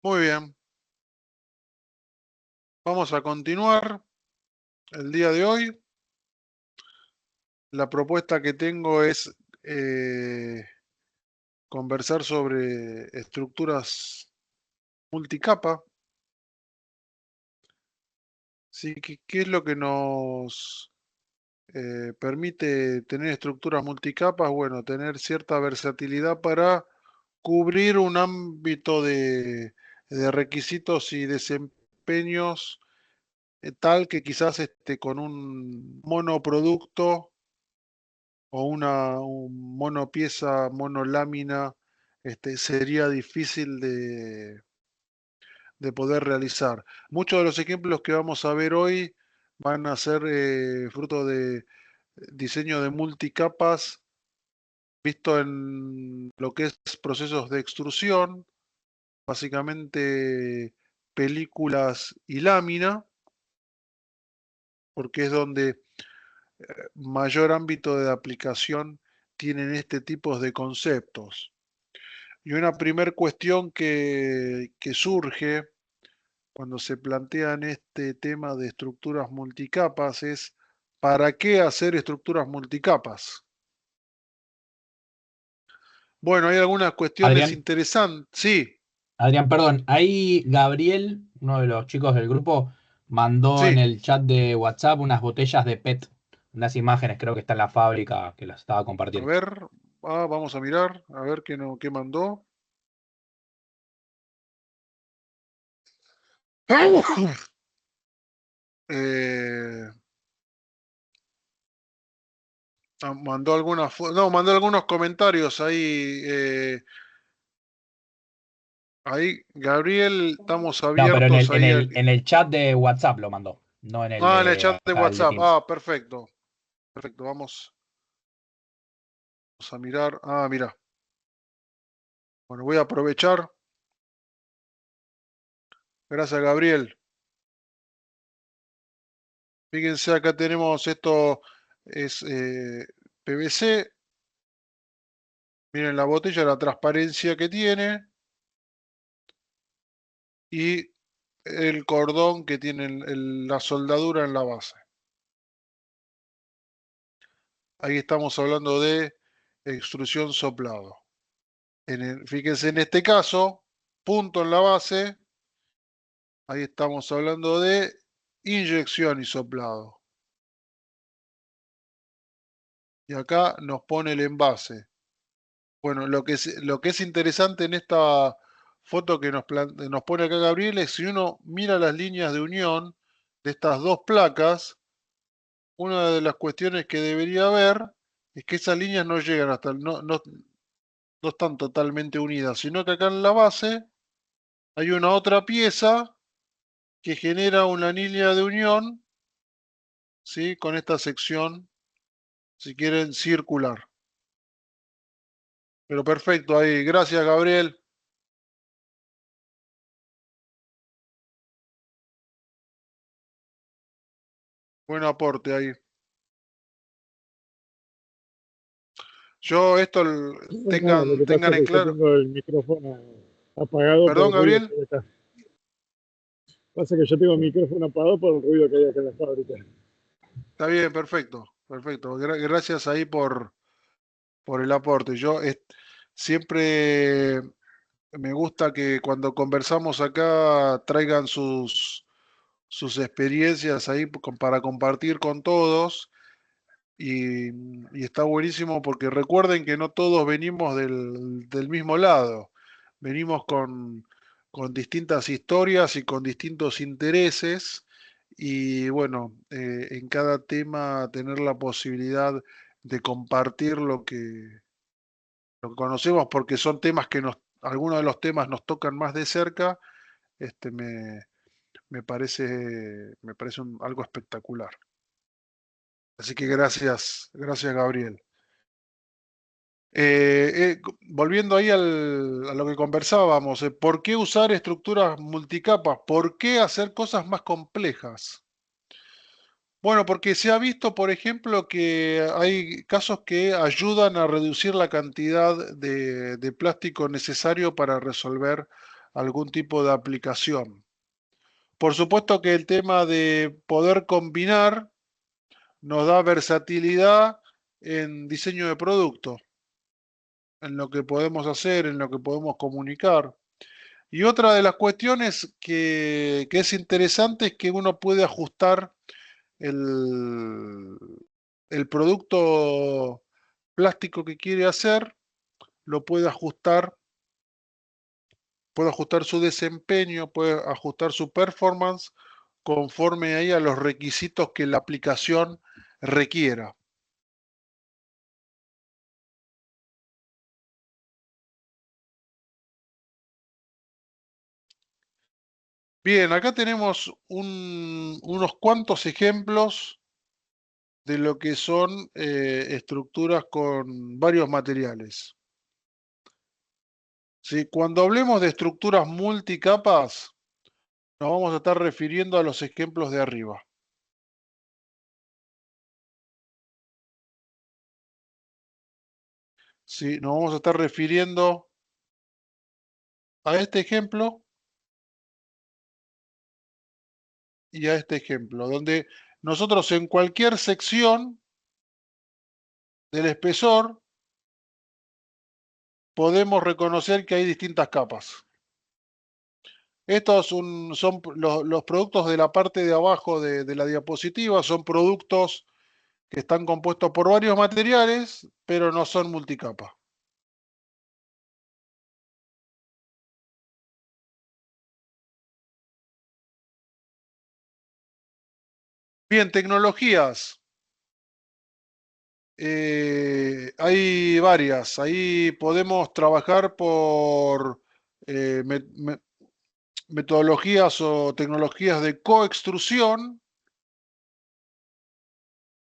Muy bien. Vamos a continuar el día de hoy. La propuesta que tengo es conversar sobre estructuras multicapa. ¿Sí? ¿Qué es lo que nos permite tener estructuras multicapas? Bueno, tener cierta versatilidad para cubrir un ámbito de requisitos y desempeños tal que quizás con un monoproducto o un monopieza, monolámina, sería difícil de poder realizar. Muchos de los ejemplos que vamos a ver hoy van a ser fruto de diseño de multicapas, visto en lo que es procesos de extrusión, básicamente películas y lámina, porque es donde mayor ámbito de aplicación tienen este tipo de conceptos. Y una primer cuestión que surge cuando se plantean este tema de estructuras multicapas es, ¿para qué hacer estructuras multicapas? Bueno, hay algunas cuestiones Adrián, interesantes. Sí, Adrián, perdón, ahí Gabriel, uno de los chicos del grupo, mandó en sí. el chat de WhatsApp unas botellas de PET, unas imágenes, creo que está en la fábrica que las estaba A compartiendo. ver, vamos a mirar, a ver qué, no, qué mandó. Eh, mandó algunas, no, mandó algunos comentarios ahí. Ahí, Gabriel, estamos No, pero en abiertos ahí. en el chat de WhatsApp lo mandó, no en el En el de chat de acá, el de WhatsApp. Teams. Perfecto. Perfecto, vamos a mirar. Mira. Bueno, voy a aprovechar. Gracias, Gabriel. Fíjense, acá tenemos esto, es PVC. Miren la botella, la transparencia que tiene y el cordón que tiene la soldadura en la base. Ahí estamos hablando de extrusión soplado. Fíjense en este caso, punto en la base. Ahí estamos hablando de inyección y soplado. Y acá nos pone el envase. Bueno, lo que es interesante en esta foto que nos pone acá Gabriel es si uno mira las líneas de unión de estas dos placas, una de las cuestiones que debería haber es que esas líneas no llegan hasta no están totalmente unidas, sino que acá en la base hay una otra pieza que genera una línea de unión, ¿sí? Con esta sección, si quieren, circular. Pero perfecto ahí. Gracias, Gabriel. Buen aporte ahí. Yo esto No, lo que pasa tengan es en que yo claro. tengo el micrófono apagado por Perdón, el ruido Gabriel. que hay acá. Pasa que yo tengo el micrófono apagado por el ruido que hay acá en la fábrica. Está bien, perfecto. Perfecto. Gracias ahí por el aporte. Siempre me gusta que cuando conversamos acá traigan sus experiencias ahí para compartir con todos. Y está buenísimo porque recuerden que no todos venimos del mismo lado. Venimos con distintas historias y con distintos intereses. Y bueno, en cada tema tener la posibilidad de compartir lo que conocemos, porque son temas algunos de los temas nos tocan más de cerca, este, me, me parece algo espectacular. Así que gracias, gracias Gabriel. Volviendo ahí a lo que conversábamos, ¿por qué usar estructuras multicapas? ¿Por qué hacer cosas más complejas? Bueno, porque se ha visto, por ejemplo, que hay casos que ayudan a reducir la cantidad de plástico necesario para resolver algún tipo de aplicación. Por supuesto que el tema de poder combinar nos da versatilidad en diseño de producto, en lo que podemos hacer, en lo que podemos comunicar. Y otra de las cuestiones que es interesante es que uno puede ajustar el, el producto plástico que quiere hacer, lo puede ajustar su desempeño, puede ajustar su performance conforme ahí a los requisitos que la aplicación requiera. Bien, acá tenemos unos cuantos ejemplos de lo que son estructuras con varios materiales. ¿Sí? Cuando hablemos de estructuras multicapas, nos vamos a estar refiriendo a los ejemplos de arriba. ¿Sí? Nos vamos a estar refiriendo a este ejemplo y a este ejemplo, donde nosotros en cualquier sección del espesor podemos reconocer que hay distintas capas. Estos son los productos de la parte de abajo de la diapositiva, son productos que están compuestos por varios materiales, pero no son multicapa. Bien, tecnologías. Hay varias. Ahí podemos trabajar por metodologías o tecnologías de coextrusión.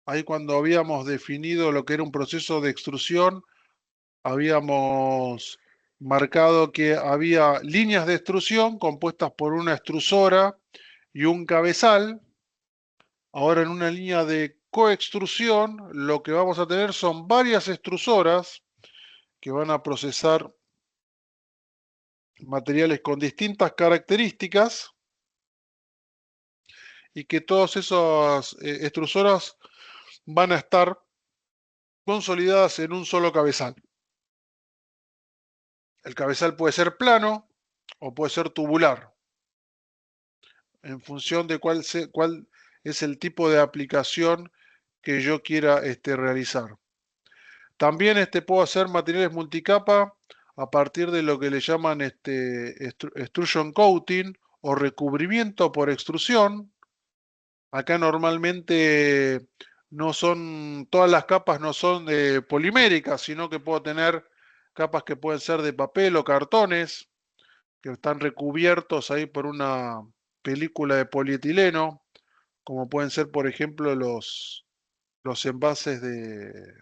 Ahí cuando habíamos definido lo que era un proceso de extrusión, habíamos marcado que había líneas de extrusión compuestas por una extrusora y un cabezal. Ahora en una línea de coextrusión, lo que vamos a tener son varias extrusoras que van a procesar materiales con distintas características y que todas esas extrusoras van a estar consolidadas en un solo cabezal. El cabezal puede ser plano o puede ser tubular, en función de cuál es el tipo de aplicación que yo quiera realizar. También puedo hacer materiales multicapa a partir de lo que le llaman extrusion coating o recubrimiento por extrusión. Acá normalmente no son, todas las capas no son poliméricas, sino que puedo tener capas que pueden ser de papel o cartones, que están recubiertos ahí por una película de polietileno, como pueden ser, por ejemplo, los envases de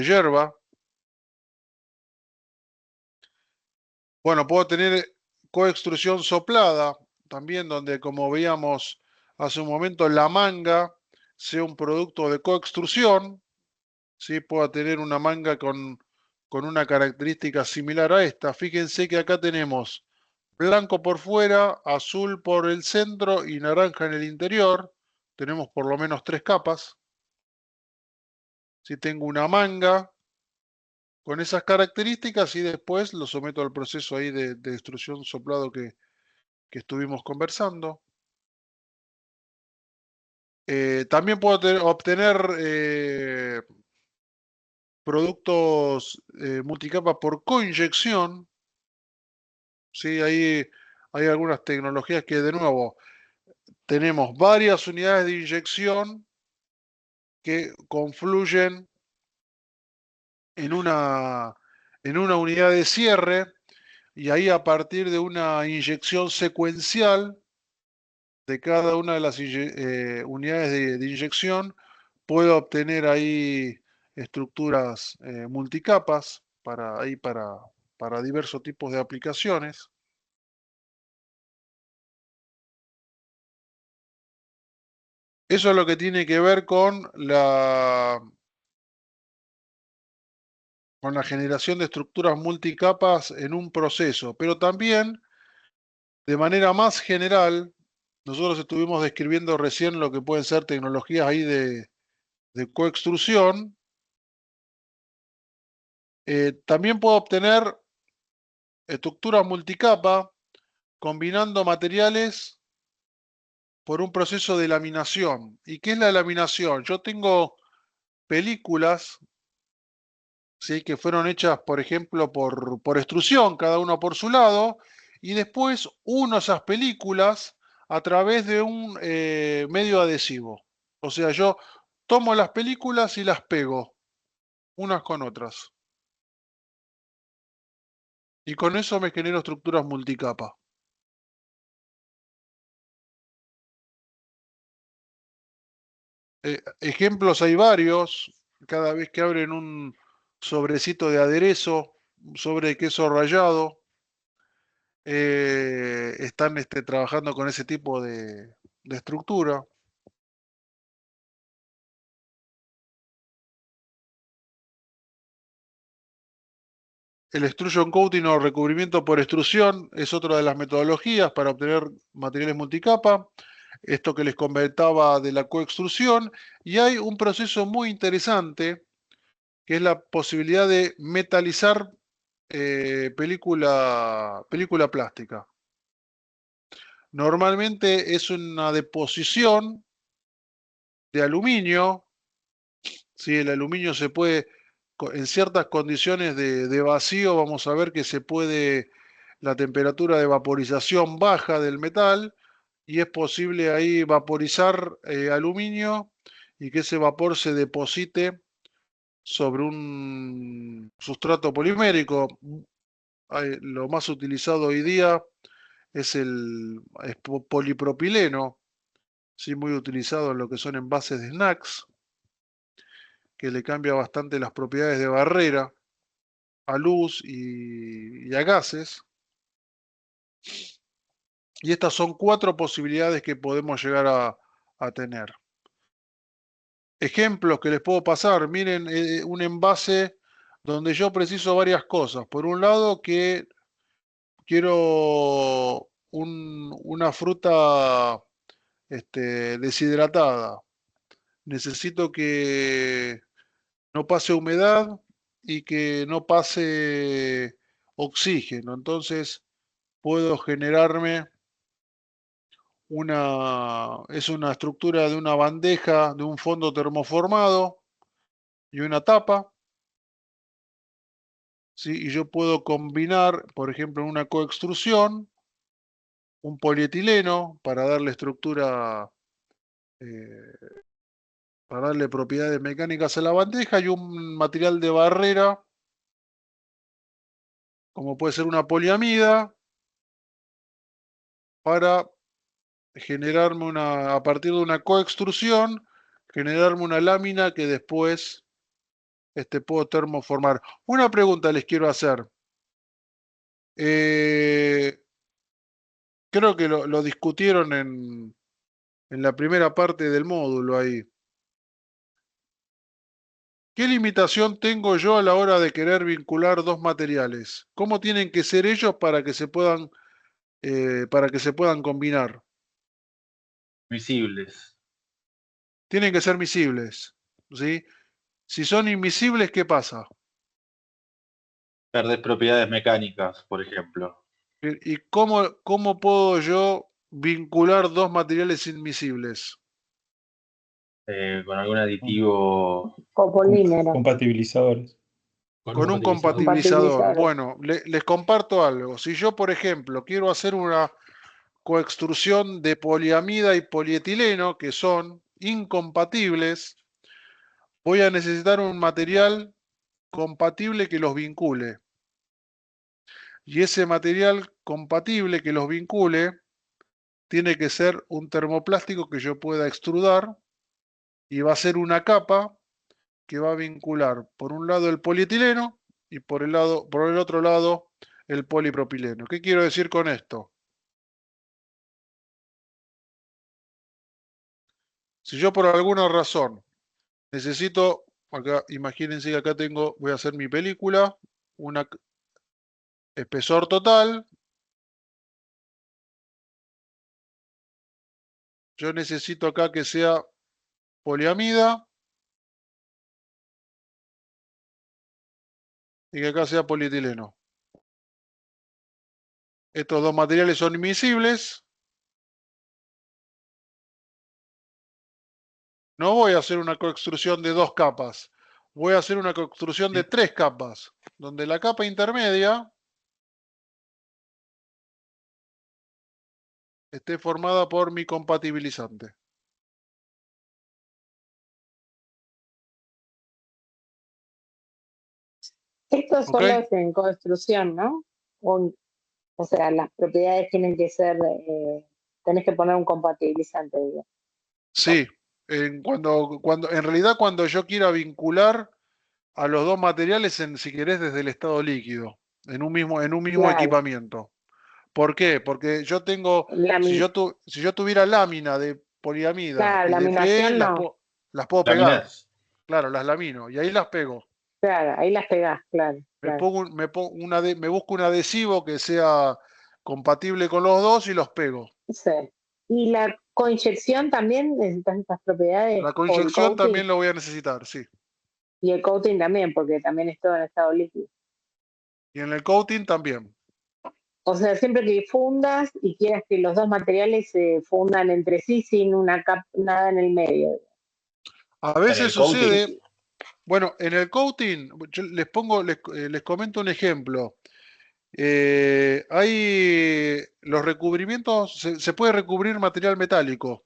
yerba. Bueno, puedo tener coextrusión soplada, también donde, como veíamos hace un momento, la manga sea un producto de coextrusión. ¿Sí? Puedo tener una manga con una característica similar a esta. Fíjense que acá tenemos blanco por fuera, azul por el centro y naranja en el interior. Tenemos por lo menos 3 capas. Si tengo una manga con esas características y después lo someto al proceso ahí de extrusión soplado que estuvimos conversando. También puedo obtener productos multicapa por coinyección. ¿Sí? Ahí hay algunas tecnologías que de nuevo tenemos varias unidades de inyección que confluyen en una unidad de cierre y ahí a partir de una inyección secuencial de cada una de las unidades de inyección puedo obtener ahí estructuras multicapas para diversos tipos de aplicaciones. Eso es lo que tiene que ver con con la generación de estructuras multicapas en un proceso, pero también de manera más general, nosotros estuvimos describiendo recién lo que pueden ser tecnologías ahí de coextrusión. También puedo obtener estructuras multicapa combinando materiales por un proceso de laminación. ¿Y qué es la laminación? Yo tengo películas, ¿sí?, que fueron hechas, por ejemplo, por extrusión, cada uno por su lado, y después uno esas películas a través de un medio adhesivo. O sea, yo tomo las películas y las pego unas con otras. Y con eso me genero estructuras multicapa. Ejemplos hay varios. Cada vez que abren un sobrecito de aderezo, un sobre de queso rallado, están trabajando con ese tipo de estructura. El extrusion coating o recubrimiento por extrusión es otra de las metodologías para obtener materiales multicapa. Esto que les comentaba de la coextrusión. Y hay un proceso muy interesante que es la posibilidad de metalizar película plástica. Normalmente es una deposición de aluminio. ¿Sí? El aluminio se puede, en ciertas condiciones de vacío, vamos a ver que se puede, la temperatura de vaporización baja del metal y es posible ahí vaporizar aluminio y que ese vapor se deposite sobre un sustrato polimérico. Lo más utilizado hoy día es polipropileno, ¿sí? Muy utilizado en lo que son envases de snacks, que le cambia bastante las propiedades de barrera a luz y a gases. Y estas son 4 posibilidades que podemos llegar a tener. Ejemplos que les puedo pasar, miren, un envase donde yo preciso varias cosas. Por un lado, que quiero una fruta deshidratada. Necesito que no pase humedad y que no pase oxígeno. Entonces puedo generarme es una estructura de una bandeja, de un fondo termoformado y una tapa. ¿Sí? Y yo puedo combinar, por ejemplo, en una coextrusión, un polietileno para darle estructura, para darle propiedades mecánicas a la bandeja y un material de barrera, como puede ser una poliamida, para generarme a partir de una coextrusión, generarme una lámina que después puedo termoformar. Una pregunta les quiero hacer. Creo que lo discutieron en la primera parte del módulo ahí. ¿Qué limitación tengo yo a la hora de querer vincular dos materiales? ¿Cómo tienen que ser ellos para que se puedan combinar? Visibles. Tienen que ser miscibles, ¿sí? Si son invisibles, ¿qué pasa? Perder propiedades mecánicas, por ejemplo. ¿Y cómo puedo yo vincular dos materiales invisibles? Con algún aditivo. Copolímero. Compatibilizadores. Con un compatibilizador. Compatibilizador. Bueno, les comparto algo. Si yo, por ejemplo, quiero hacer una coextrusión de poliamida y polietileno, que son incompatibles, voy a necesitar un material compatible que los vincule. Y ese material compatible que los vincule tiene que ser un termoplástico que yo pueda extrudar y va a ser una capa que va a vincular por un lado el polietileno y por el otro lado el polipropileno. ¿Qué quiero decir con esto? Si yo por alguna razón necesito Acá, imagínense que acá tengo, voy a hacer mi película, una espesor total. Yo necesito acá que sea poliamida y que acá sea polietileno. Estos dos materiales son invisibles. No voy a hacer una construcción de 2 capas. Voy a hacer una construcción de 3 capas, donde la capa intermedia esté formada por mi compatibilizante. Esto ¿Ok? solo es en construcción, ¿no? O sea, las propiedades tienen que ser, tenés que poner un compatibilizante, digo. Sí. En realidad cuando yo quiera vincular a los dos materiales, si querés, desde el estado líquido, en un mismo Claro, equipamiento. ¿Por qué? Porque yo tengo, lami- si yo tuviera lámina de poliamida claro, y de PE, laminación no. las puedo pegar. Laminás. Claro, las lamino y ahí las pego. Claro, ahí las pegás, claro, Me claro. pongo, me busco un adhesivo que sea compatible con los dos y los pego. Sí. Y la coinyección también necesitas estas propiedades, La o el coinyección coating, también lo voy a necesitar, sí. y el coating también, porque también es todo en estado líquido. Y en el coating también. O sea, siempre que fundas y quieras que los dos materiales se fundan entre sí sin nada en el medio. A En veces el coating. sucede, bueno, en el coating, yo les comento un ejemplo. Hay los recubrimientos, se puede recubrir material metálico.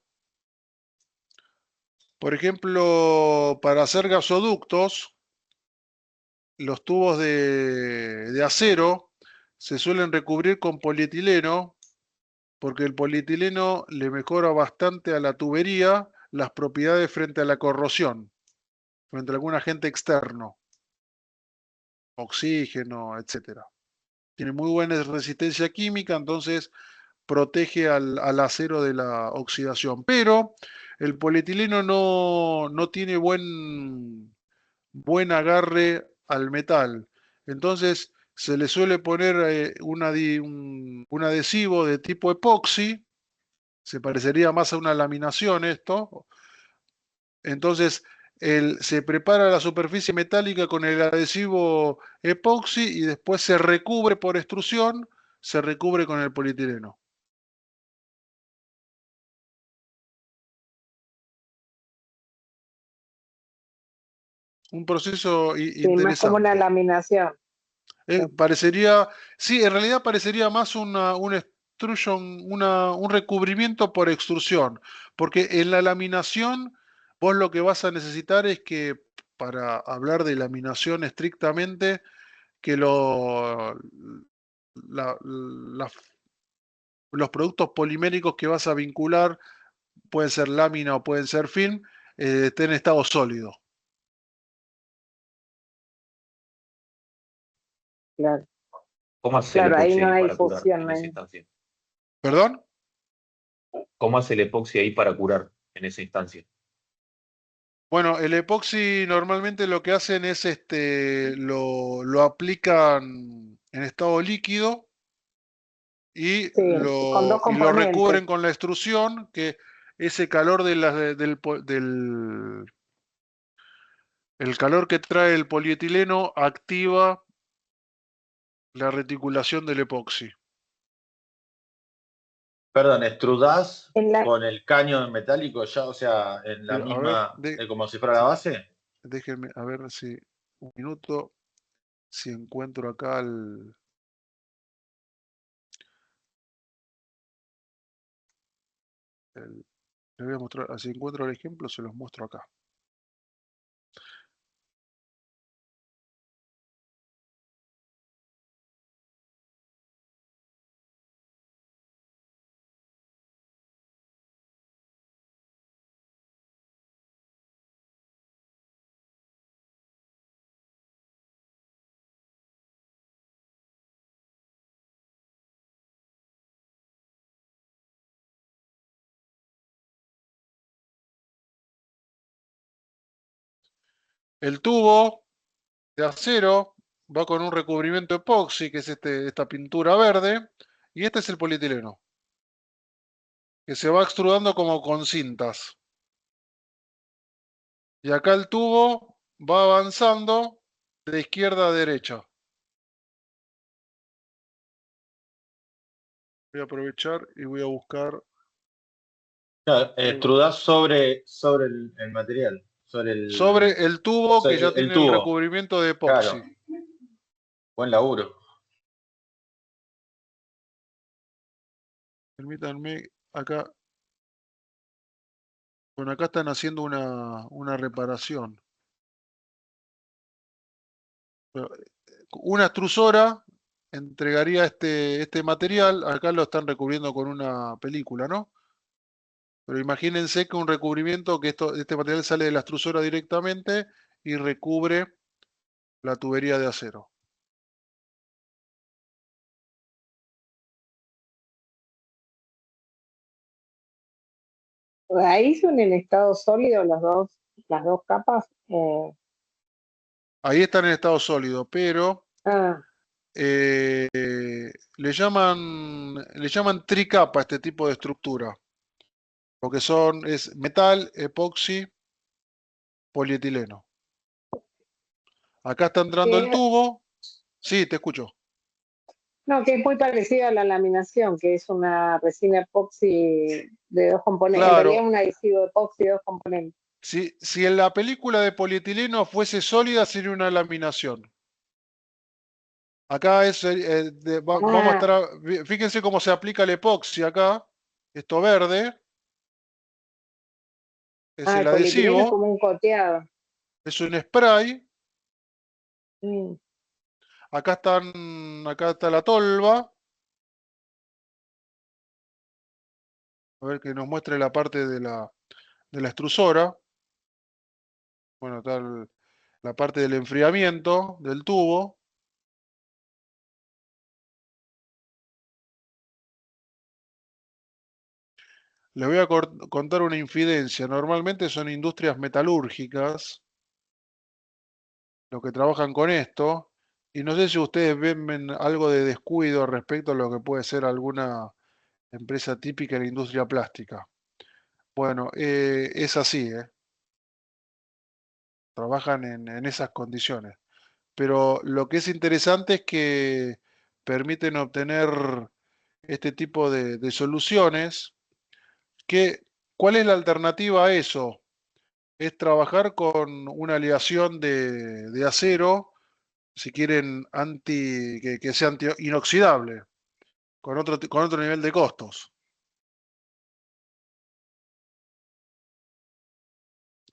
Por ejemplo, para hacer gasoductos, los tubos de acero se suelen recubrir con polietileno porque el polietileno le mejora bastante a la tubería las propiedades frente a la corrosión, frente a algún agente externo, oxígeno, etcétera. Tiene muy buena resistencia química, entonces protege al acero de la oxidación. Pero el polietileno no tiene buen agarre al metal. Entonces se le suele poner un adhesivo de tipo epoxi, se parecería más a una laminación esto. Entonces se prepara la superficie metálica con el adhesivo epoxi y después se recubre por extrusión, se recubre con el polietileno. Un proceso Sí, más como una interesante. laminación. Sí, Parecería, sí, en realidad parecería más un extrusion, un recubrimiento por extrusión, porque en la laminación vos lo que vas a necesitar es que, para hablar de laminación estrictamente, que la- la- los productos poliméricos que vas a vincular, pueden ser lámina o pueden ser film, estén en estado sólido. claro. ¿Cómo hace el Claro, ahí epoxi no ahí hay para curar fusión, en no esa hay. instancia? ¿Perdón? ¿Cómo hace el epoxi ahí para curar en esa instancia? Bueno, el epoxi normalmente lo que hacen es lo aplican en estado líquido y Sí, con dos lo componentes. recubren con la extrusión, que ese calor del el calor que trae el polietileno activa la reticulación del epoxi. Perdón, ¿extrudás En la, con el caño metálico ya, o sea, en la Pero, a ver, misma, como si fuera la base? déjenme, a ver si un minuto, si encuentro acá les voy a mostrar, si encuentro el ejemplo, se los muestro acá. El tubo de acero va con un recubrimiento epoxi, que es esta pintura verde, y este es el polietileno, que se va extrudando como con cintas. Y acá el tubo va avanzando de izquierda a derecha. Voy a aprovechar y voy a buscar. Claro, extrudás sobre el material, Sobre el tubo que sobre ya el tiene el tubo. recubrimiento de epoxi. Claro, buen laburo. Permítanme, acá. Bueno, acá están haciendo una reparación. Una extrusora entregaría este material. Acá lo están recubriendo con una película, ¿no? Pero imagínense que un recubrimiento, que este material sale de la extrusora directamente y recubre la tubería de acero. Ahí son en estado sólido las dos capas. Ahí están en estado sólido, pero Ah, le llaman tricapa a este tipo de estructura, porque es metal, epoxi, polietileno. Acá está entrando el que, tubo. Sí, te escucho. no, que es muy parecido a la laminación, que es una resina epoxi de dos componentes. En realidad Claro, es un adhesivo epoxi de dos componentes. si en la película de polietileno fuese sólida, sería una laminación. Acá vamos a Ah, estar, fíjense cómo se aplica el epoxi acá. Esto verde es el el polietileno es adhesivo, como un coteado. es un spray. Mm. Acá está la tolva. A ver que nos muestre la parte de la extrusora. Bueno, está la parte del enfriamiento del tubo. Les voy a contar una infidencia. Normalmente son industrias metalúrgicas los que trabajan con esto. Y no sé si ustedes ven algo de descuido respecto a lo que puede ser alguna empresa típica de la industria plástica. Bueno, es así, ¿eh? Trabajan en esas condiciones. Pero lo que es interesante es que permiten obtener este tipo de soluciones. Que, ¿cuál es la alternativa a eso? Es trabajar con una aleación de acero, si quieren, que sea inoxidable, con otro nivel de costos.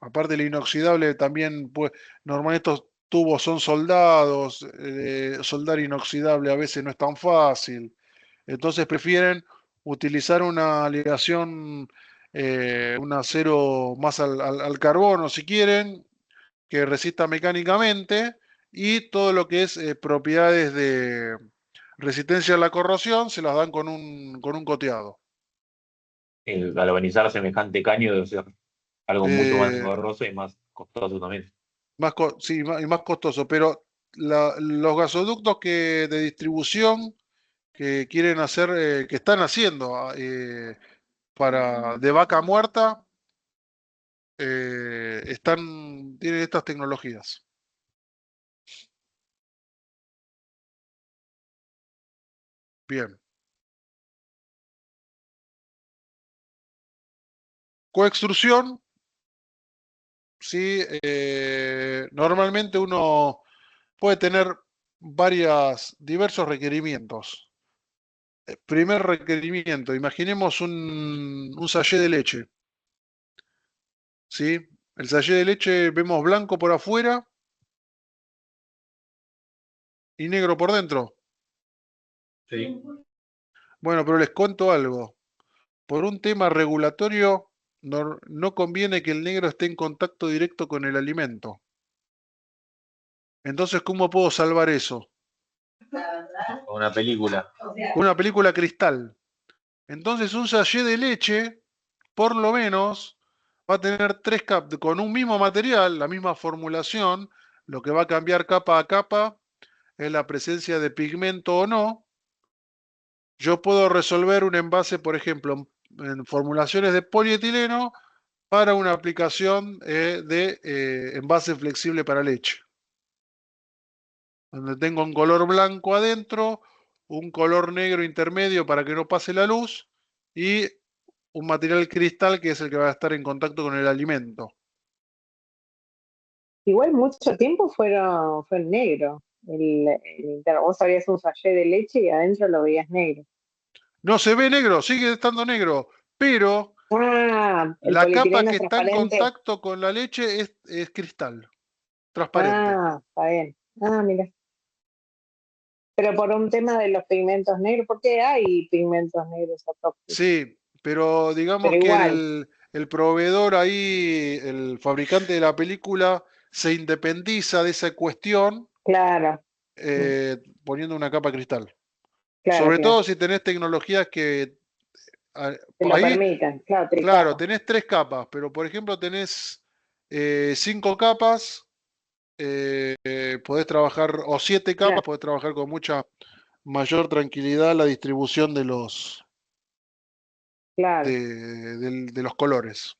Aparte del inoxidable, también, pues, normalmente estos tubos son soldados, soldar inoxidable a veces no es tan fácil. Entonces prefieren utilizar una aleación, un acero más al carbono, si quieren, que resista mecánicamente, y todo lo que es propiedades de resistencia a la corrosión se las dan con un coteado. El galvanizar semejante caño debe ser algo mucho más Eh, engorroso y más costoso también. sí, y más costoso, pero los gasoductos de distribución que quieren hacer, que están haciendo de vaca muerta, tienen estas tecnologías. Bien. Coextrusión, sí, normalmente uno puede tener diversos requerimientos. Primer requerimiento, imaginemos un sachet de leche, ¿sí? El sachet de leche vemos blanco por afuera y negro por dentro. Sí. Bueno, pero les cuento algo. Por un tema regulatorio, no conviene que el negro esté en contacto directo con el alimento. Entonces, ¿cómo puedo salvar eso? Una película. Con una película cristal. Entonces, un sachet de leche, por lo menos, va a tener 3 capas, con un mismo material, la misma formulación, lo que va a cambiar capa a capa es la presencia de pigmento o no. Yo puedo resolver un envase, por ejemplo, en formulaciones de polietileno para una aplicación de envase flexible para leche, donde tengo un color blanco adentro, un color negro intermedio para que no pase la luz y un material cristal que es el que va a estar en contacto con el alimento. Igual mucho tiempo fue en negro. Vos abrías un sachet de leche y adentro lo veías negro. No se ve negro, sigue estando negro, pero Ah, el la capa polietileno que es está en transparente. contacto con la leche es cristal, transparente. Ah, está bien. Ah, mira. Pero por un tema de los pigmentos negros, porque hay pigmentos negros atóxicos. Sí, pero digamos Pero que igual, el proveedor ahí, el fabricante de la película, se independiza de esa cuestión claro, poniendo una capa cristal. claro, Sobre claro. todo si tenés tecnologías que Que lo ahí, permitan, claro, claro, tricapa. tenés 3 capas, pero por ejemplo tenés 5 capas, podés trabajar, o 7 capas, Claro, podés trabajar con mucha mayor tranquilidad la distribución de los, claro. de los colores.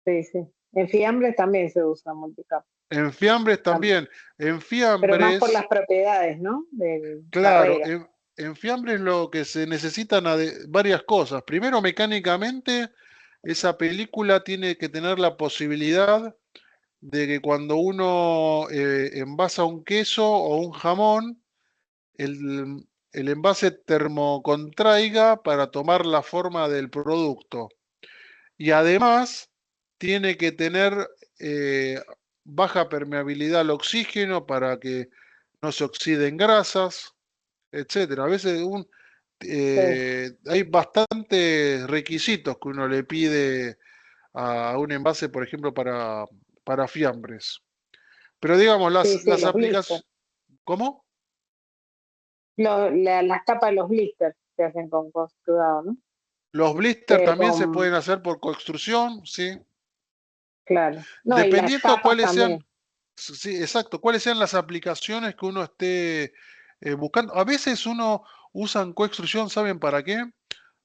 Sí, sí. En fiambres también se usa multicapa. En fiambres también. En Pero más por las fiambres, propiedades, ¿no? De claro, barrera. en fiambres lo que se necesitan varias cosas. Primero, mecánicamente, esa película tiene que tener la posibilidad de que cuando uno envasa un queso o un jamón, el envase termocontraiga para tomar la forma del producto. Y además tiene que tener eh, baja permeabilidad al oxígeno para que no se oxiden grasas, etcétera. A veces Sí, hay bastantes requisitos que uno le pide a un envase, por ejemplo, para fiambres. Pero digamos, sí, sí, las los blisters. aplicaciones... ¿Cómo? Las tapas de los blisters se hacen con extrudado, ¿no? Los blisters también se Con, pueden hacer por coextrusión, sí. claro. No, y las Dependiendo tapas cuáles sean, también. sí, exacto, cuáles sean las aplicaciones que uno esté buscando. A veces uno usa coextrusión, ¿saben para qué?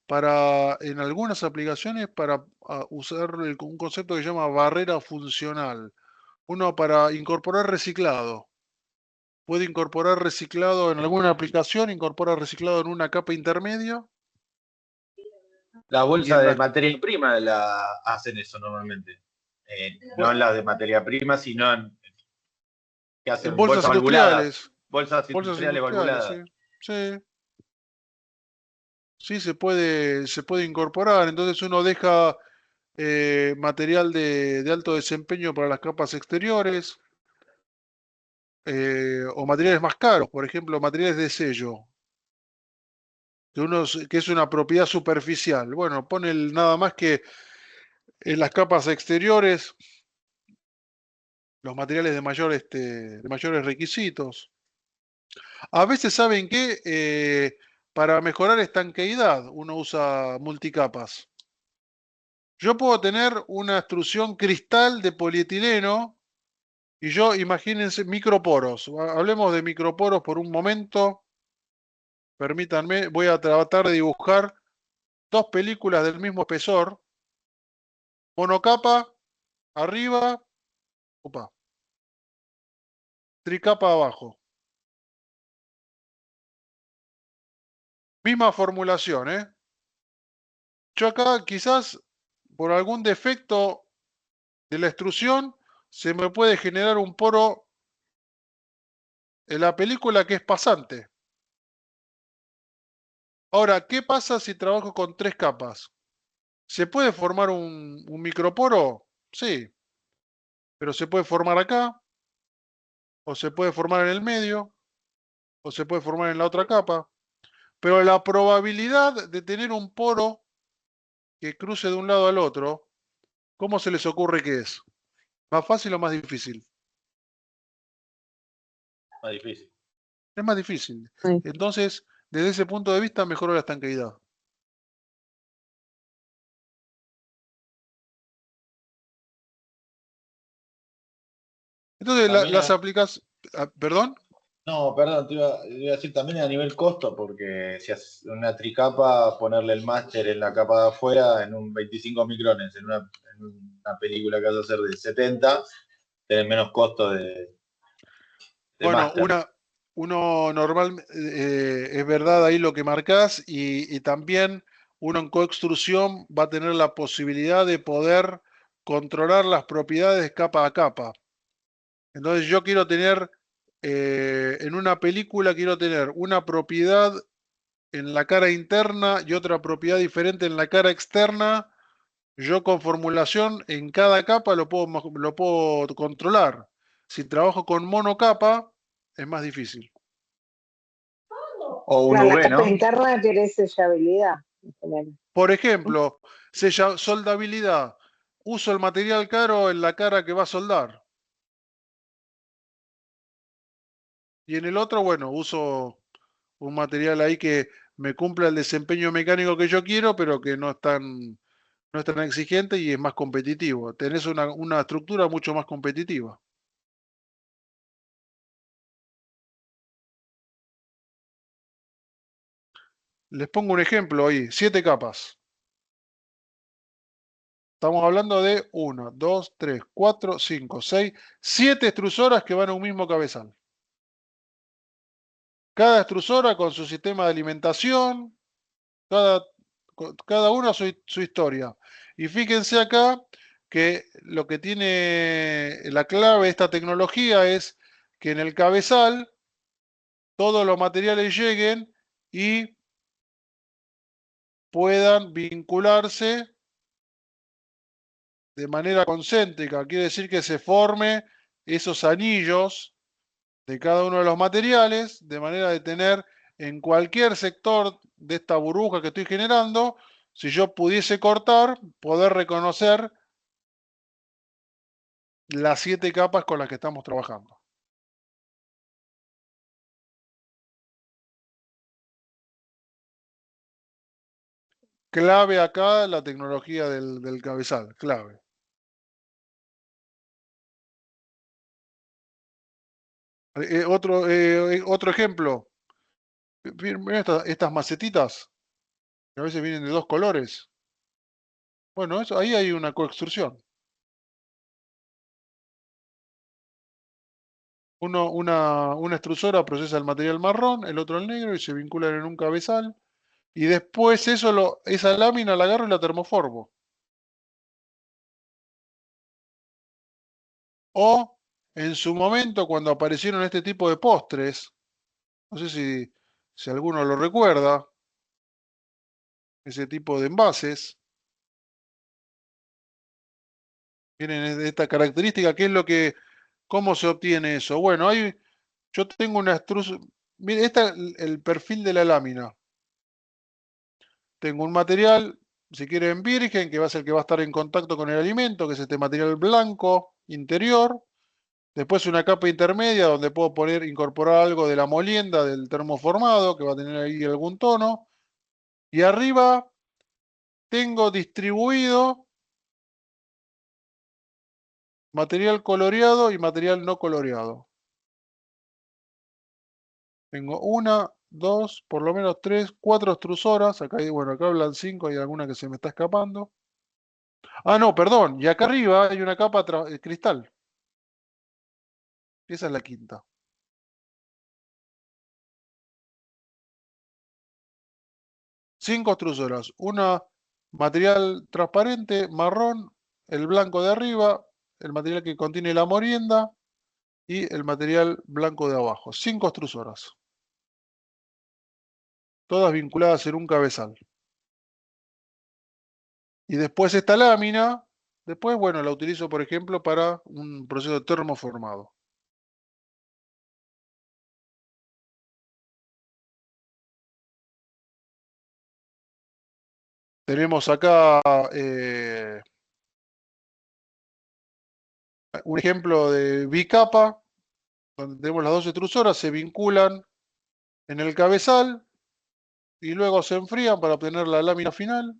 Para, en algunas aplicaciones, para usar un concepto que se llama barrera funcional. Uno para incorporar reciclado. Puede incorporar reciclado en alguna aplicación, incorpora reciclado en una capa intermedia La y bolsa en de la materia prima la hacen eso normalmente. No en la de materia prima, sino que en hacen bolsas bolsas valvuladas, industriales. bolsas Bolsas industriales industriales, sí. valvuladas. Sí. Sí, se puede incorporar. Entonces uno deja material de alto desempeño para las capas exteriores o materiales más caros, por ejemplo, materiales de sello, que es una propiedad superficial. Bueno, pone nada más que en las capas exteriores los materiales de mayores requisitos. A veces, ¿saben qué? Para mejorar estanqueidad uno usa multicapas. Yo puedo tener una extrusión cristal de polietileno y yo, imagínense, microporos. Hablemos de microporos por un momento. Permítanme, voy a tratar de dibujar 2 películas del mismo espesor. Monocapa, arriba, opa, tricapa abajo. Misma formulación, ¿eh? Yo acá quizás por algún defecto de la extrusión se me puede generar un poro en la película que es pasante. Ahora, ¿qué pasa si trabajo con 3 capas? ¿Se puede formar un microporo? Sí, pero se puede formar acá, o se puede formar en el medio, o se puede formar en la otra capa. Pero la probabilidad de tener un poro que cruce de un lado al otro, ¿cómo se les ocurre que es? ¿Más fácil o más difícil? Más difícil. Es más difícil. Sí. Entonces, desde ese punto de vista, mejora la estanqueidad. Entonces También las aplicas, perdón. No, perdón, te iba a decir también a nivel costo, porque si haces una tricapa, ponerle el máster en la capa de afuera en un 25 micrones, en una película que vas a hacer de 70, tenés menos costo de Bueno, máster. uno normal, es verdad ahí lo que marcás y también uno en coextrusión va a tener la posibilidad de poder controlar las propiedades capa a capa. Entonces yo quiero tener, en una película quiero tener una propiedad en la cara interna y otra propiedad diferente en la cara externa. Yo con formulación en cada capa lo puedo controlar. Si trabajo con monocapa, es más difícil. O un Claro, la UV, capa ¿no? interna tiene sellabilidad en general. Por ejemplo, soldabilidad. Uso el material caro en la cara que va a soldar. Y en el otro, bueno, uso un material ahí que me cumpla el desempeño mecánico que yo quiero, pero que no es tan exigente y es más competitivo. Tenés una estructura mucho más competitiva. Les pongo un ejemplo ahí, 7 capas. Estamos hablando de 1, 2, 3, 4, 5, 6, 7 extrusoras que van a un mismo cabezal. Cada extrusora con su sistema de alimentación, cada una su historia. Y fíjense acá que lo que tiene la clave de esta tecnología es que en el cabezal todos los materiales lleguen y puedan vincularse de manera concéntrica. Quiere decir que se forme esos anillos de cada uno de los materiales, de manera de tener en cualquier sector de esta burbuja que estoy generando, si yo pudiese cortar, poder reconocer las 7 capas con las que estamos trabajando. Clave acá la tecnología del cabezal, clave. Otro ejemplo, miren estas macetitas, que a veces vienen de 2 colores. Bueno, ahí hay una coextrusión. Una extrusora procesa el material marrón, el otro el negro y se vinculan en un cabezal. Y después esa lámina la agarro y la termoformo. O en su momento, cuando aparecieron este tipo de postres, no sé si alguno lo recuerda, ese tipo de envases, tienen esta característica, ¿cómo se obtiene eso? Bueno, yo tengo una extrusión, mire, el perfil de la lámina. Tengo un material, si quieren virgen, que va a ser el que va a estar en contacto con el alimento, que es este material blanco interior. Después una capa intermedia donde puedo incorporar algo de la molienda del termoformado, que va a tener ahí algún tono. Y arriba tengo distribuido material coloreado y material no coloreado. Tengo una, dos, por lo menos 3, 4 extrusoras. Bueno, acá hablan 5, hay alguna que se me está escapando. Ah, no, perdón. Y acá arriba hay una capa cristal. Esa es la quinta. Cinco extrusoras. Una material transparente, marrón, el blanco de arriba, el material que contiene la molienda y el material blanco de abajo. 5 extrusoras. Todas vinculadas en un cabezal. Y después esta lámina, bueno, la utilizo, por ejemplo, para un proceso de termoformado. Tenemos acá un ejemplo de bicapa, donde tenemos las dos extrusoras, se vinculan en el cabezal y luego se enfrían para obtener la lámina final.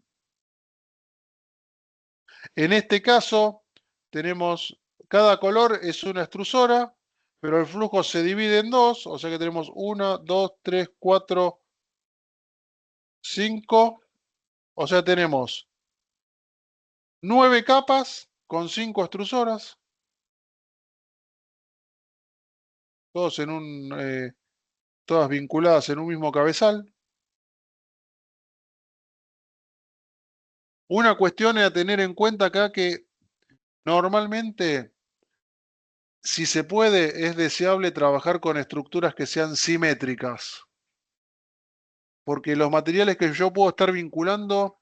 En este caso tenemos cada color es una extrusora, pero el flujo se divide en dos, o sea que tenemos 1, 2, 3, 4, 5, o sea tenemos 9 capas con 5 extrusoras, todos todas vinculadas en un mismo cabezal. Una cuestión a tener en cuenta acá que normalmente, si se puede, es deseable trabajar con estructuras que sean simétricas, porque los materiales que yo puedo estar vinculando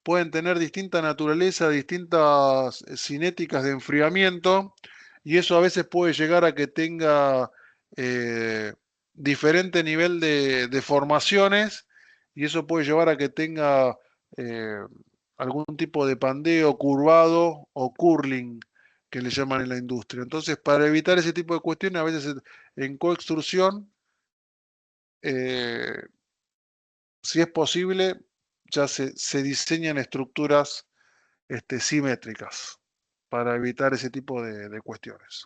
pueden tener distinta naturaleza, distintas cinéticas de enfriamiento, y eso a veces puede llegar a que tenga diferente nivel de formaciones, y eso puede llevar a que tenga eh, algún tipo de pandeo curvado o curling, que le llaman en la industria. Entonces, para evitar ese tipo de cuestiones, a veces en coextrusión, eh, si es posible, ya se diseñan estructuras simétricas para evitar ese tipo de cuestiones.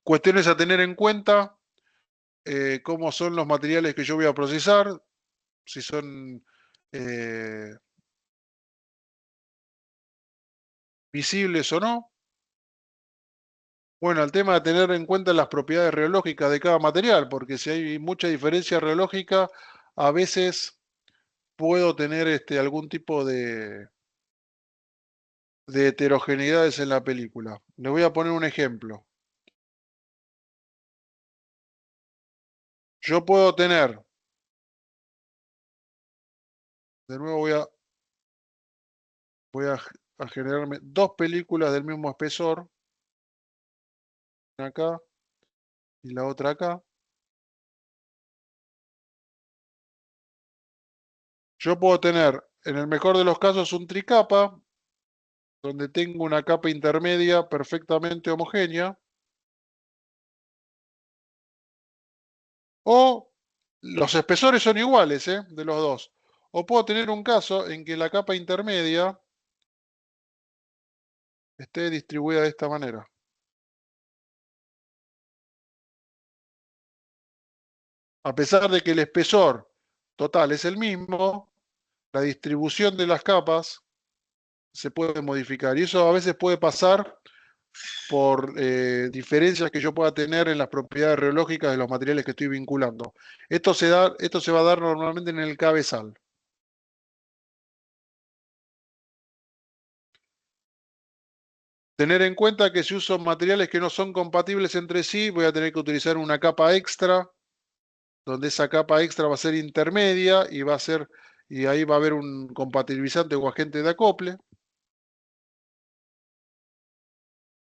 Cuestiones a tener en cuenta, cómo son los materiales que yo voy a procesar, si son visibles o no. Bueno, el tema de tener en cuenta las propiedades reológicas de cada material, porque si hay mucha diferencia reológica, a veces puedo tener algún tipo de heterogeneidades en la película. Les voy a poner un ejemplo. Yo puedo tener, de nuevo voy a generarme dos películas del mismo espesor, una acá y la otra acá. Yo puedo tener, en el mejor de los casos, un tricapa, donde tengo una capa intermedia perfectamente homogénea, o los espesores son iguales, de los dos. O puedo tener un caso en que la capa intermedia esté distribuida de esta manera. A pesar de que el espesor total es el mismo, la distribución de las capas se puede modificar. Y eso a veces puede pasar por diferencias que yo pueda tener en las propiedades reológicas de los materiales que estoy vinculando. Esto se va a dar normalmente en el cabezal. Tener en cuenta que si uso materiales que no son compatibles entre sí, voy a tener que utilizar una capa extra, donde esa capa extra va a ser intermedia y ahí va a haber un compatibilizante o agente de acople.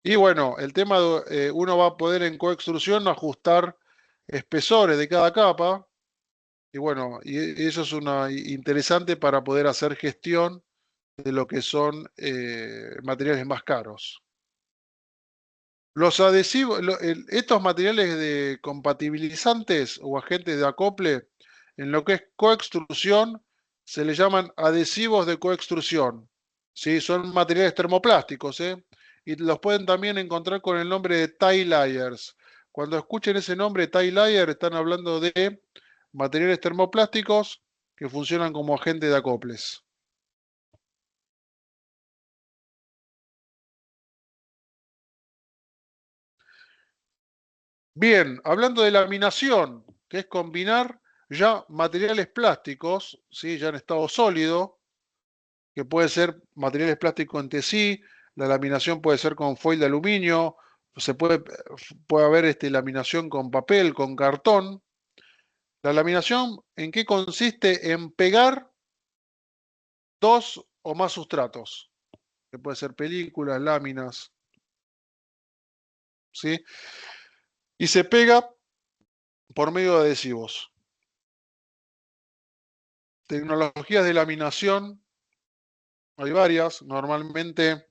Y bueno, el tema uno va a poder en coextrusión ajustar espesores de cada capa. Y bueno, y eso es interesante para poder hacer gestión de lo que son materiales más caros. Los adhesivos, estos materiales de compatibilizantes o agentes de acople, en lo que es coextrusión, se le llaman adhesivos de coextrusión. ¿Sí? Son materiales termoplásticos, y los pueden también encontrar con el nombre de tie layers. Cuando escuchen ese nombre, tie layer, están hablando de materiales termoplásticos que funcionan como agente de acoples. Bien, hablando de laminación, que es combinar ya materiales plásticos, ¿sí? Ya en estado sólido, que puede ser materiales plásticos entre sí, la laminación puede ser con foil de aluminio, puede haber laminación con papel, con cartón. La laminación, ¿en qué consiste? En pegar dos o más sustratos, que puede ser películas, láminas, ¿sí? Y se pega por medio de adhesivos. Tecnologías de laminación, hay varias. Normalmente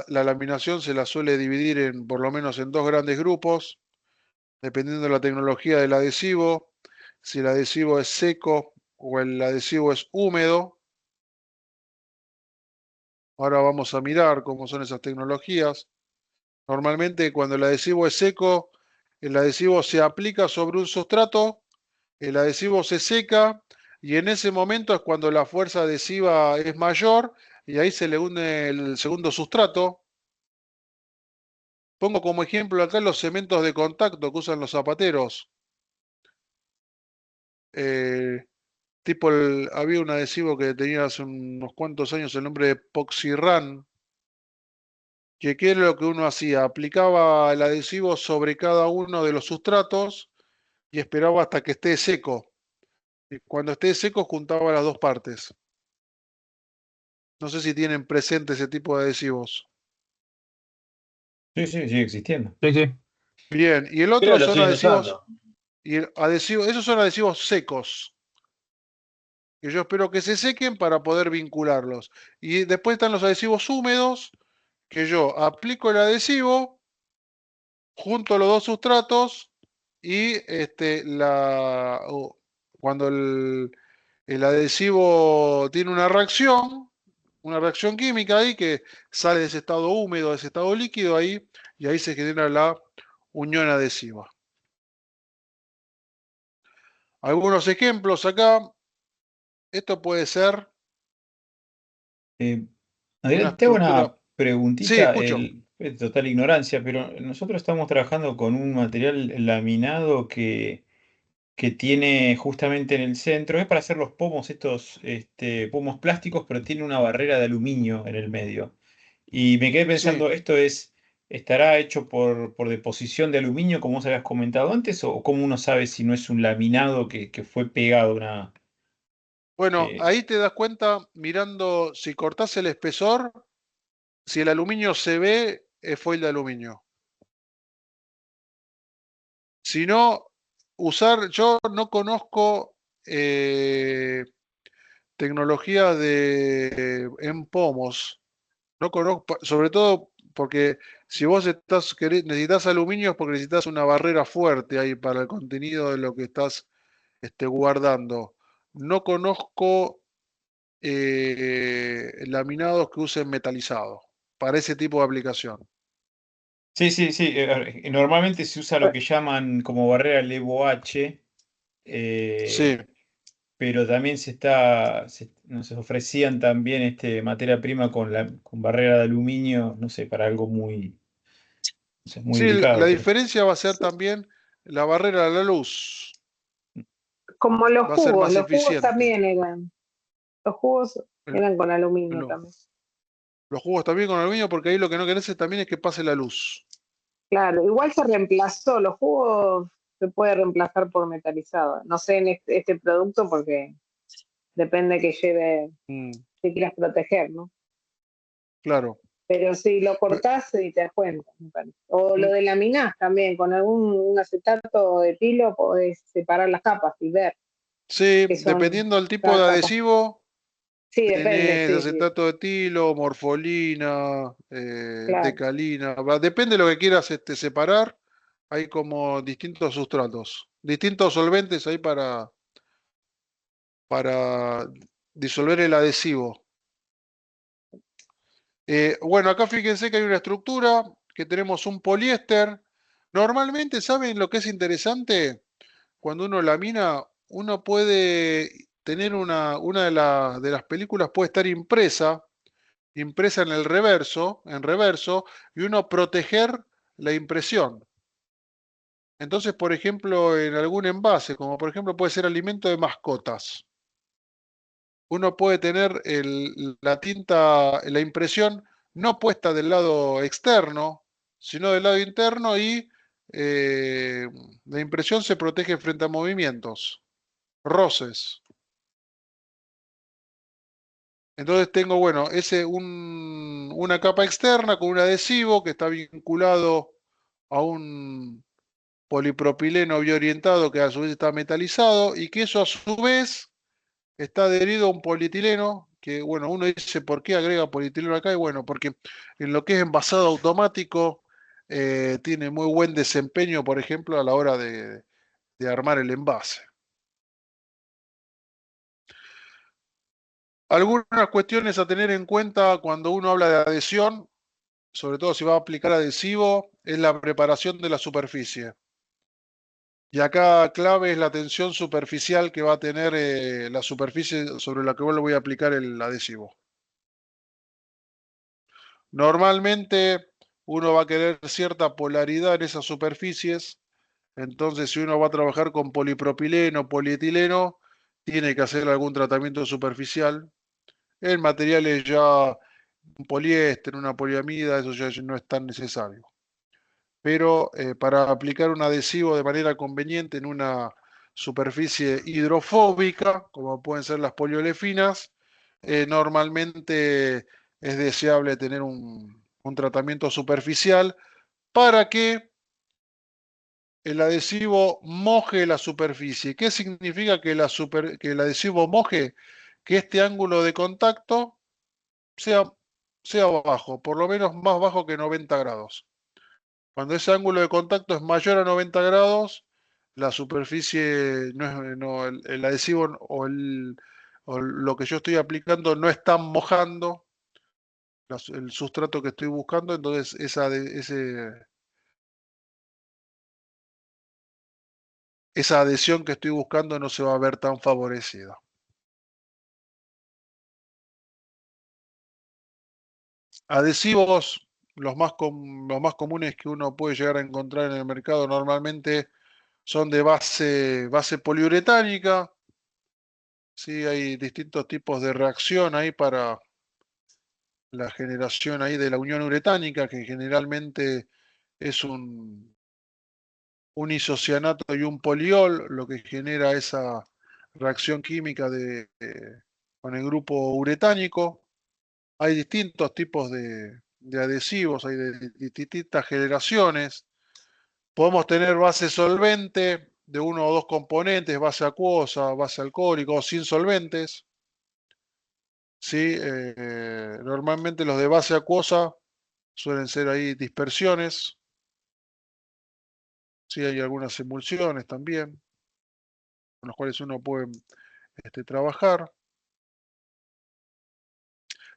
la laminación se la suele dividir por lo menos en dos grandes grupos, dependiendo de la tecnología del adhesivo. Si el adhesivo es seco o el adhesivo es húmedo. Ahora vamos a mirar cómo son esas tecnologías. Normalmente cuando el adhesivo es seco, el adhesivo se aplica sobre un sustrato, el adhesivo se seca y en ese momento es cuando la fuerza adhesiva es mayor y ahí se le une el segundo sustrato. Pongo como ejemplo acá los cementos de contacto que usan los zapateros. Había un adhesivo que tenía hace unos cuantos años el nombre de Poxirran, que qué es lo que uno hacía, aplicaba el adhesivo sobre cada uno de los sustratos y esperaba hasta que esté seco. Y cuando esté seco juntaba las dos partes. No sé si tienen presente ese tipo de adhesivos. Sí, sí, sigue existiendo. Sí, sí. Bien, y el Creo otro que lo son siguen adhesivos, usando. esos son adhesivos secos, que yo espero que se sequen para poder vincularlos. Y después están los adhesivos húmedos, que yo aplico el adhesivo, junto los dos sustratos y cuando el adhesivo tiene una reacción química ahí que sale de ese estado húmedo, de ese estado líquido ahí, y ahí se genera la unión adhesiva. Algunos ejemplos acá. Esto puede ser una Adrián, te hago estructura. una Sí, preguntita, escucho. es total ignorancia, pero nosotros estamos trabajando con un material laminado que tiene justamente en el centro, es para hacer los pomos, estos pomos plásticos, pero tiene una barrera de aluminio en el medio. Y me quedé Sí. pensando, ¿estará hecho por deposición de aluminio, como vos habías comentado antes, o cómo uno sabe si no es un laminado que fue pegado a una... Bueno, eh, ahí te das cuenta mirando si cortás el espesor, si el aluminio se ve, es foil de aluminio. Si no, yo no conozco tecnología en pomos. No conozco, sobre todo porque si vos necesitas aluminio es porque necesitas una barrera fuerte ahí para el contenido de lo que estás guardando. No conozco laminados que usen metalizado para ese tipo de aplicación. Sí, sí, sí. Normalmente se usa lo que llaman como barrera Levo H, Sí, pero también nos ofrecían también materia prima con barrera de aluminio, no sé, para algo muy, no sé, muy sí, la delicado, pero diferencia va a ser también la barrera de la luz. Como Va a ser más los jugos eficiente. también eran, los jugos El- eran con aluminio el- también. los jugos también con aluminio porque ahí lo que no querés también es que pase la luz. Claro, igual se reemplazó, los jugos se puede reemplazar por metalizado. No sé en este producto porque depende que lleve, Mm, si quieras proteger, ¿no? claro. Pero si lo cortás y te das cuenta, me parece. O lo Mm, de laminás también, con un acetato de tilo podés separar las capas y ver sí, que son dependiendo del tipo cada de capa. adhesivo, Sí, depende, tenés sí, sí, acetato de etilo, morfolina, claro. decalina. Depende de lo que quieras separar. Hay como distintos sustratos, distintos solventes ahí para disolver el adhesivo. Bueno, acá fíjense que hay una estructura, que tenemos un poliéster. Normalmente, ¿saben lo que es interesante? Cuando uno lamina, uno puede tener una de las películas puede estar impresa en reverso, y uno proteger la impresión. Entonces, por ejemplo, en algún envase, como por ejemplo puede ser alimento de mascotas, uno puede tener la tinta, la impresión no puesta del lado externo, sino del lado interno y eh, la impresión se protege frente a movimientos, roces. Entonces tengo, bueno, una capa externa con un adhesivo que está vinculado a un polipropileno bioorientado que a su vez está metalizado y que eso a su vez está adherido a un polietileno que, bueno, uno dice, ¿por qué agrega polietileno acá? Y bueno, porque en lo que es envasado automático tiene muy buen desempeño, por ejemplo, a la hora de armar el envase. Algunas cuestiones a tener en cuenta cuando uno habla de adhesión, sobre todo si va a aplicar adhesivo, es la preparación de la superficie. Y acá clave es la tensión superficial que va a tener la superficie sobre la que yo le voy a aplicar el adhesivo. Normalmente uno va a querer cierta polaridad en esas superficies, entonces si uno va a trabajar con polipropileno, polietileno, tiene que hacer algún tratamiento superficial. En materiales ya un poliéster, una poliamida, eso ya no es tan necesario. Pero para aplicar un adhesivo de manera conveniente en una superficie hidrofóbica, como pueden ser las poliolefinas, normalmente es deseable tener un tratamiento superficial para que el adhesivo moje la superficie. ¿Qué significa que el adhesivo moje? Que este ángulo de contacto sea, sea bajo, por lo menos más bajo que 90 grados. Cuando ese ángulo de contacto es mayor a 90 grados, la superficie, el adhesivo o lo que yo estoy aplicando no está mojando el sustrato que estoy buscando, entonces esa adhesión que estoy buscando no se va a ver tan favorecida. Adhesivos, los más comunes que uno puede llegar a encontrar en el mercado normalmente son de base poliuretánica. Sí, hay distintos tipos de reacción ahí para la generación ahí de la unión uretánica, que generalmente es un isocianato y un poliol, lo que genera esa reacción química con el grupo uretánico. Hay distintos tipos de adhesivos, hay de distintas generaciones. Podemos tener base solvente de uno o dos componentes, base acuosa, base alcohólica o sin solventes. ¿Sí? Normalmente los de base acuosa suelen ser ahí dispersiones. Sí, hay algunas emulsiones también, con las cuales uno puede trabajar.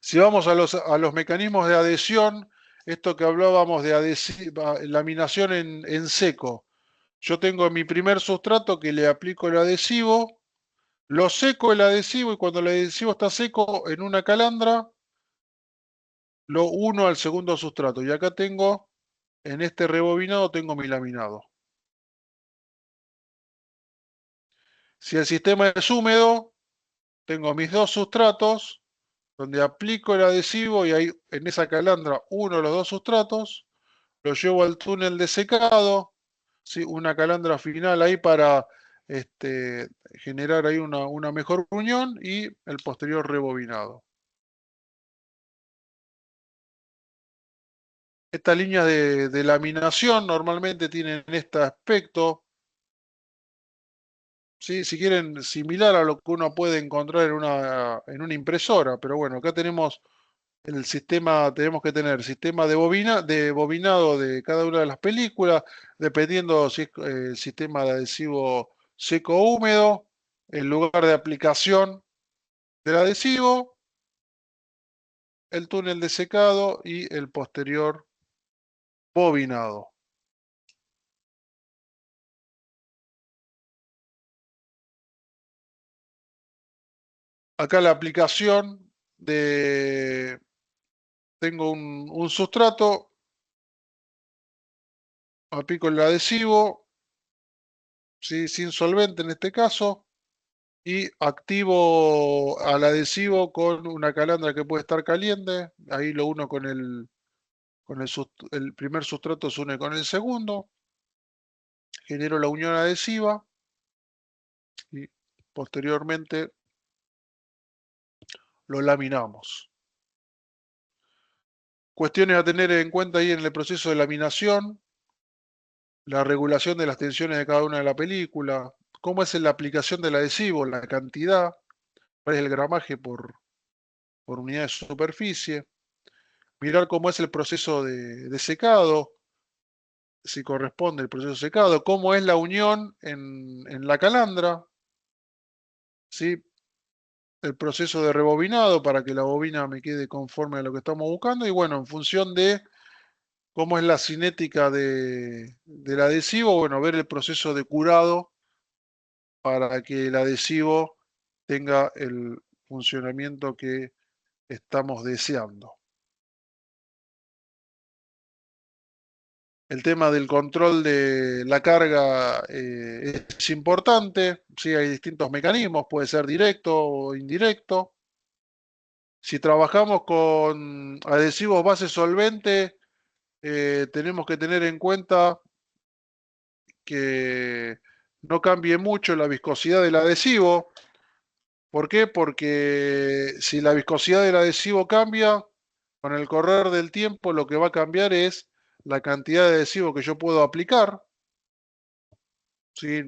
Si vamos a los mecanismos de adhesión, esto que hablábamos de laminación en seco. Yo tengo mi primer sustrato que le aplico el adhesivo, lo seco el adhesivo y cuando el adhesivo está seco en una calandra, lo uno al segundo sustrato. Y acá tengo, en este rebobinado, tengo mi laminado. Si el sistema es húmedo, tengo mis dos sustratos, donde aplico el adhesivo y ahí en esa calandra uno de los dos sustratos, lo llevo al túnel de secado, ¿sí? Una calandra final ahí para generar ahí una mejor unión y el posterior rebobinado. Estas líneas de laminación normalmente tienen este aspecto, ¿sí? Si quieren, similar a lo que uno puede encontrar en una impresora, pero bueno, acá tenemos el sistema, tenemos que tener sistema de bobinado de cada una de las películas, dependiendo si es el sistema de adhesivo seco o húmedo, el lugar de aplicación del adhesivo, el túnel de secado y el posterior bobinado. Acá la aplicación tengo un sustrato, aplico el adhesivo, ¿sí? Sin solvente en este caso, y activo al adhesivo con una calandra que puede estar caliente. Ahí lo uno con el primer sustrato se une con el segundo. Genero la unión adhesiva y posteriormente lo laminamos. Cuestiones a tener en cuenta ahí en el proceso de laminación: la regulación de las tensiones de cada una de la película, cómo es la aplicación del adhesivo, la cantidad, cuál es el gramaje por unidad de superficie, mirar cómo es el proceso de secado, si corresponde el proceso de secado, cómo es la unión en la calandra, ¿sí? el proceso de rebobinado para que la bobina me quede conforme a lo que estamos buscando. Y bueno, en función de cómo es la cinética del adhesivo, bueno, ver el proceso de curado para que el adhesivo tenga el funcionamiento que estamos deseando. El tema del control de la carga es importante, ¿sí? Hay distintos mecanismos, puede ser directo o indirecto. Si trabajamos con adhesivos base solvente, tenemos que tener en cuenta que no cambie mucho la viscosidad del adhesivo. ¿Por qué? Porque si la viscosidad del adhesivo cambia, con el correr del tiempo lo que va a cambiar es la cantidad de adhesivo que yo puedo aplicar. ¿Sí?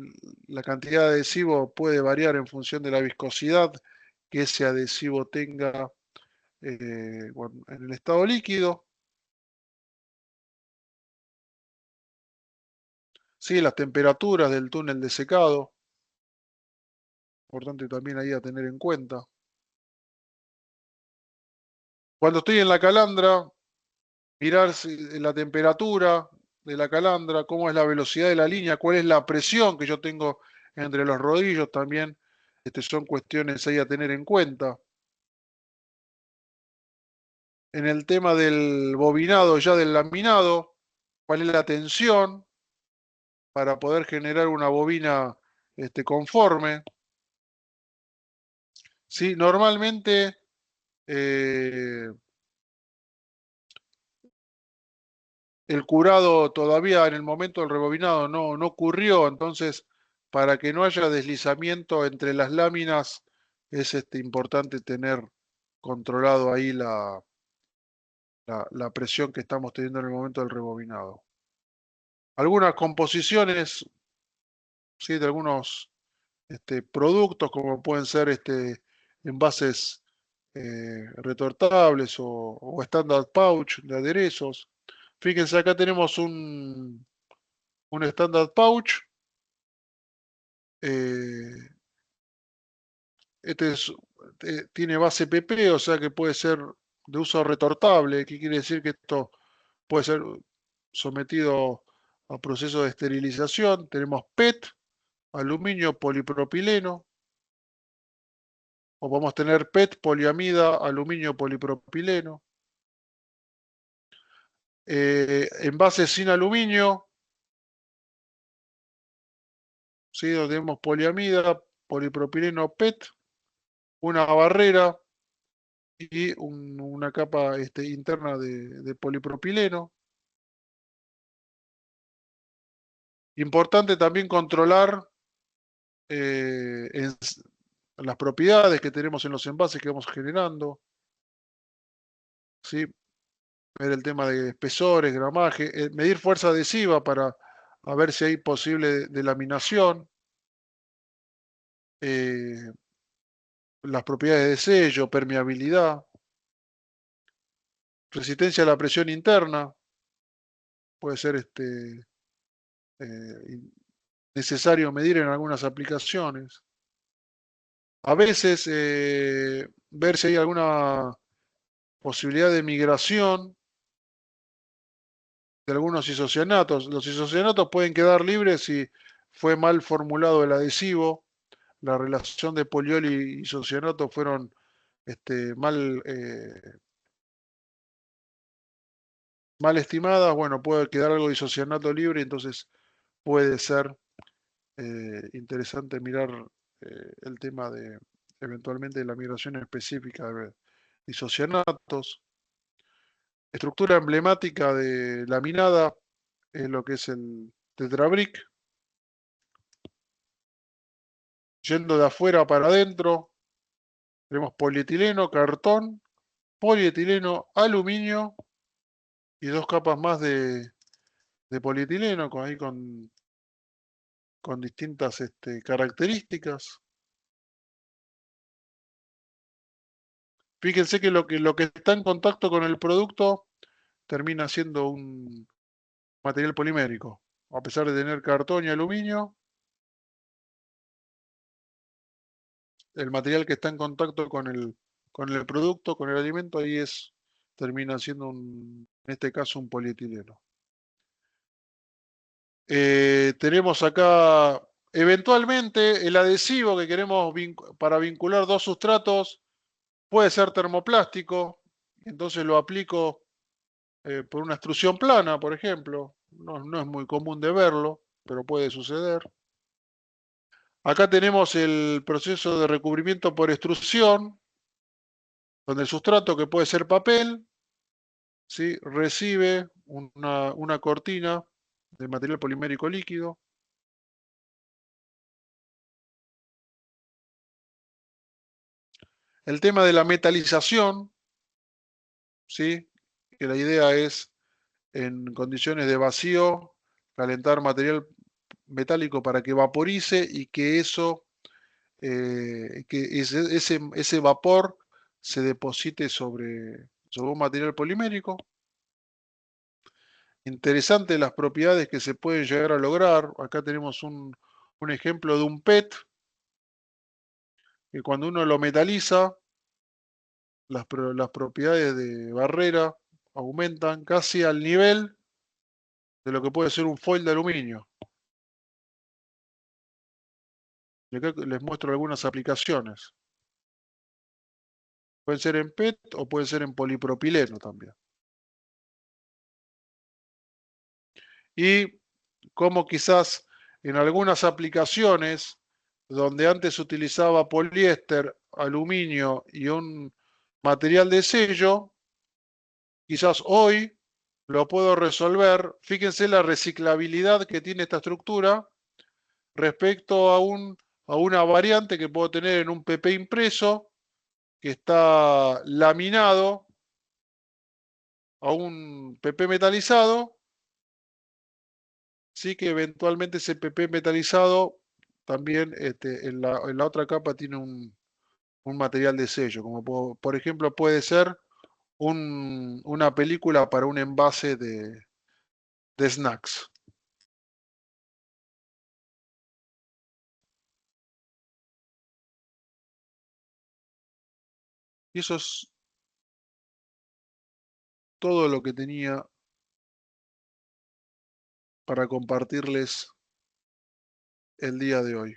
La cantidad de adhesivo puede variar en función de la viscosidad que ese adhesivo tenga bueno, en el estado líquido. Sí, las temperaturas del túnel de secado. Importante también ahí a tener en cuenta. Cuando estoy en la calandra, mirar la temperatura de la calandra, cómo es la velocidad de la línea, cuál es la presión que yo tengo entre los rodillos también. Son cuestiones ahí a tener en cuenta. En el tema del bobinado, ya del laminado, cuál es la tensión para poder generar una bobina conforme. ¿Sí? Normalmente el curado todavía en el momento del rebobinado no ocurrió, entonces para que no haya deslizamiento entre las láminas es importante tener controlado ahí la presión que estamos teniendo en el momento del rebobinado. Algunas composiciones, ¿sí? De algunos productos como pueden ser envases retortables o standard pouch de aderezos. Fíjense, acá tenemos un standard pouch. Tiene base PP, o sea que puede ser de uso retortable. ¿Qué quiere decir? Que esto puede ser sometido a proceso de esterilización. Tenemos PET, aluminio polipropileno. O podemos tener PET, poliamida, aluminio polipropileno. Envases sin aluminio. ¿Sí? Donde tenemos poliamida, polipropileno, PET, una barrera y una capa interna de polipropileno. Importante también controlar las propiedades que tenemos en los envases que vamos generando. ¿Sí? Ver el tema de espesores, gramaje, medir fuerza adhesiva para ver si hay posible delaminación. Las propiedades de sello, permeabilidad, resistencia a la presión interna, puede ser necesario medir en algunas aplicaciones. A veces ver si hay alguna posibilidad de migración de algunos isocianatos. Los isocianatos pueden quedar libres si fue mal formulado el adhesivo. La relación de poliol y isocianato fueron mal estimadas. Bueno, puede quedar algo de isocianato libre, entonces puede ser interesante mirar el tema de eventualmente la migración específica de isocianatos. Estructura emblemática de laminada es lo que es el tetrabric. Yendo de afuera para adentro, tenemos polietileno, cartón, polietileno, aluminio y dos capas más de polietileno con distintas características. Fíjense que lo que está en contacto con el producto termina siendo un material polimérico. A pesar de tener cartón y aluminio, el material que está en contacto con el producto, con el alimento, ahí termina siendo en este caso un polietileno. Tenemos acá eventualmente el adhesivo que queremos para vincular dos sustratos puede ser termoplástico, entonces lo aplico por una extrusión plana, por ejemplo. No es muy común de verlo, pero puede suceder. Acá tenemos el proceso de recubrimiento por extrusión, donde el sustrato, que puede ser papel, ¿sí?, recibe una cortina de material polimérico líquido. El tema de la metalización, ¿sí?, que la idea es, en condiciones de vacío, calentar material metálico para que vaporice y que ese vapor se deposite sobre un material polimérico. Interesante las propiedades que se pueden llegar a lograr. Acá tenemos un ejemplo de un PET, que cuando uno lo metaliza, las propiedades de barrera aumentan casi al nivel de lo que puede ser un foil de aluminio. Y acá les muestro algunas aplicaciones. Pueden ser en PET o pueden ser en polipropileno también. Y como quizás en algunas aplicaciones donde antes se utilizaba poliéster, aluminio y un material de sello, quizás hoy lo puedo resolver. Fíjense la reciclabilidad que tiene esta estructura respecto a una variante que puedo tener en un PP impreso que está laminado a un PP metalizado. Sí, que eventualmente ese PP metalizado también en la otra capa tiene un material de sello, como por ejemplo puede ser una película para un envase de snacks. Y eso es todo lo que tenía para compartirles el día de hoy.